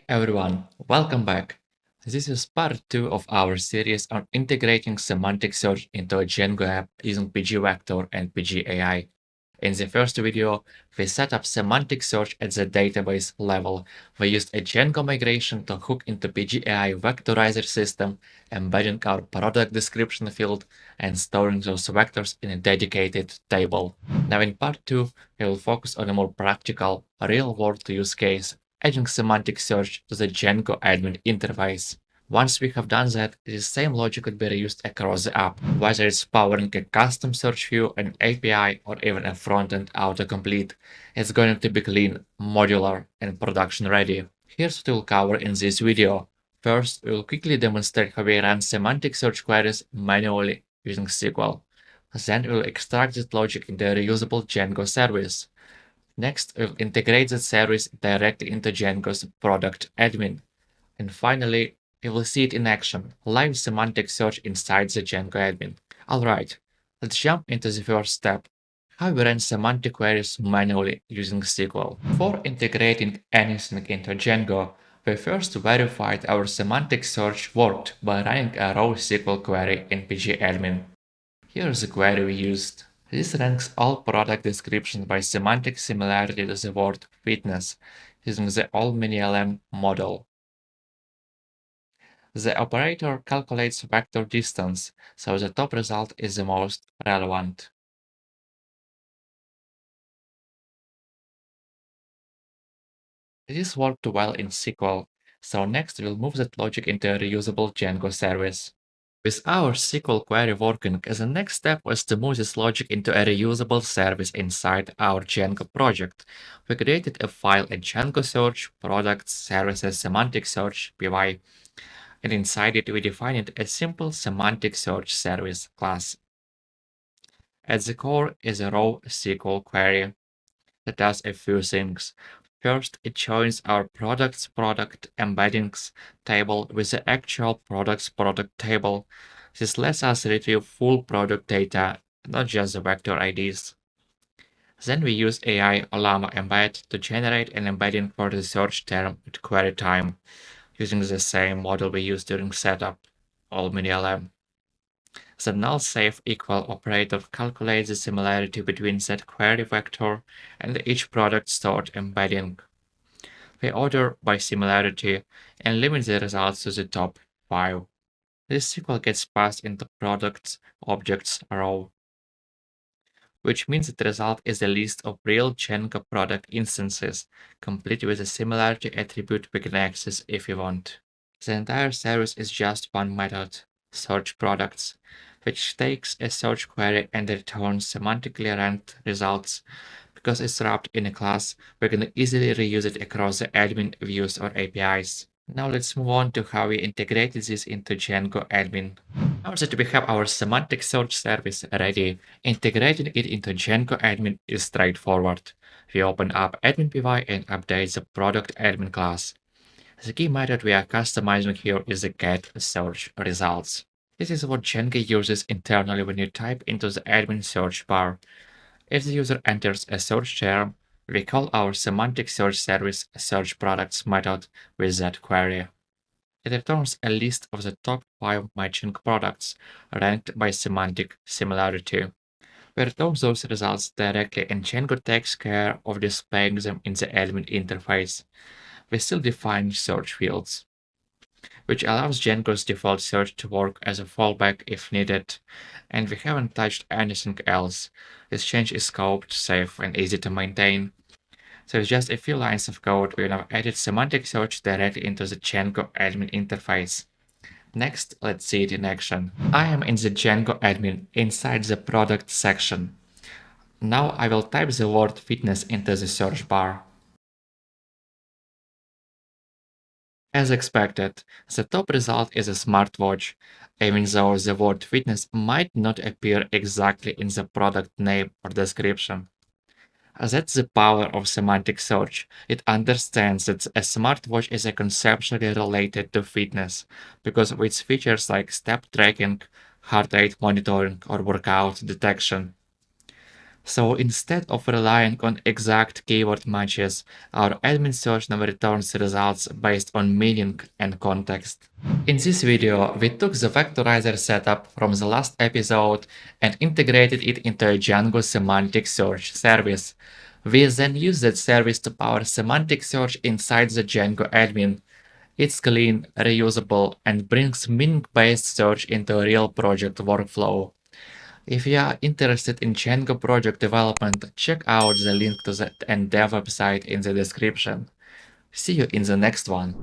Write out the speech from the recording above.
Everyone, welcome back. This is part 2 of our series on integrating semantic search into a Django app using pgvector and pgAI. In the first video, we set up semantic search at the database level. We used a Django migration to hook into pgAI vectorizer system, embedding our product description field and storing those vectors in a dedicated table. Now in part 2, we will focus on a more practical, real-world use case, adding semantic search to the Django admin interface. Once we have done that, the same logic could be reused across the app, whether it's powering a custom search view, an API, or even a frontend autocomplete. It's going to be clean, modular, and production ready. Here's what we'll cover in this video. First, we'll quickly demonstrate how we run semantic search queries manually using SQL. Then we'll extract that logic into a reusable Django service. Next, we'll integrate the service directly into Django's ProductAdmin. And finally, we will see it in action, live semantic search inside the Django admin. Alright, let's jump into the first step, how we run semantic queries manually using SQL. Before integrating anything into Django, we first verified our semantic search worked by running a raw SQL query in pgAdmin. Here's the query we used. This ranks all product descriptions by semantic similarity to the word fitness using the all-minilm model. The operator calculates vector distance, so the top result is the most relevant. This worked well in SQL, so next we'll move that logic into a reusable Django service. With our SQL query working, the next step was to move this logic into a reusable service inside our Django project. We created a file at Django Search, Products, Services, Semantic Search, py, and inside it we defined a simple semantic search service class. At the core is a raw SQL query that does a few things. First, it joins our products product embeddings table with the actual products product table. This lets us retrieve full product data, not just the vector IDs. Then we use AI Llama embed to generate an embedding for the search term at query time, using the same model we used during setup, all-minilm. The null safe equal operator calculates the similarity between that query vector and each product stored embedding. We order by similarity and limit the results to the top 5. This SQL gets passed into products objects row, which means that the result is a list of real Django product instances, complete with a similarity attribute we can access if we want. The entire service is just one method, search products, which takes a search query and returns semantically ranked results. Because it's wrapped in a class, we can easily reuse it across the admin views or APIs. Now let's move on to how we integrated this into Django admin. Now that we have our semantic search service ready, integrating it into Django admin is straightforward. We open up admin py and update the ProductAdmin class. The key method we are customizing here is the get search results. This is what Django uses internally when you type into the admin search bar. If the user enters a search term, we call our semantic search service search products method with that query. It returns a list of the top 5 matching products ranked by semantic similarity. We return those results directly, and Django takes care of displaying them in the admin interface. We still define search fields, which allows Django's default search to work as a fallback if needed, and we haven't touched anything else. This change is scoped, safe, and easy to maintain. So with just a few lines of code, we now added semantic search directly into the Django admin interface. Next, let's see it in action. I am in the Django admin inside the product section. Now I will type the word fitness into the search bar. As expected, the top result is a smartwatch, even though the word fitness might not appear exactly in the product name or description. That's the power of semantic search. It understands that a smartwatch is conceptually related to fitness, because of its features like step tracking, heart rate monitoring, or workout detection. So instead of relying on exact keyword matches, our admin search now returns results based on meaning and context. In this video, we took the vectorizer setup from the last episode and integrated it into a Django Semantic Search service. We then used that service to power semantic search inside the Django admin. It's clean, reusable, and brings meaning-based search into a real project workflow. If you are interested in Django project development, check out the link to the Endeavor website in the description. See you in the next one.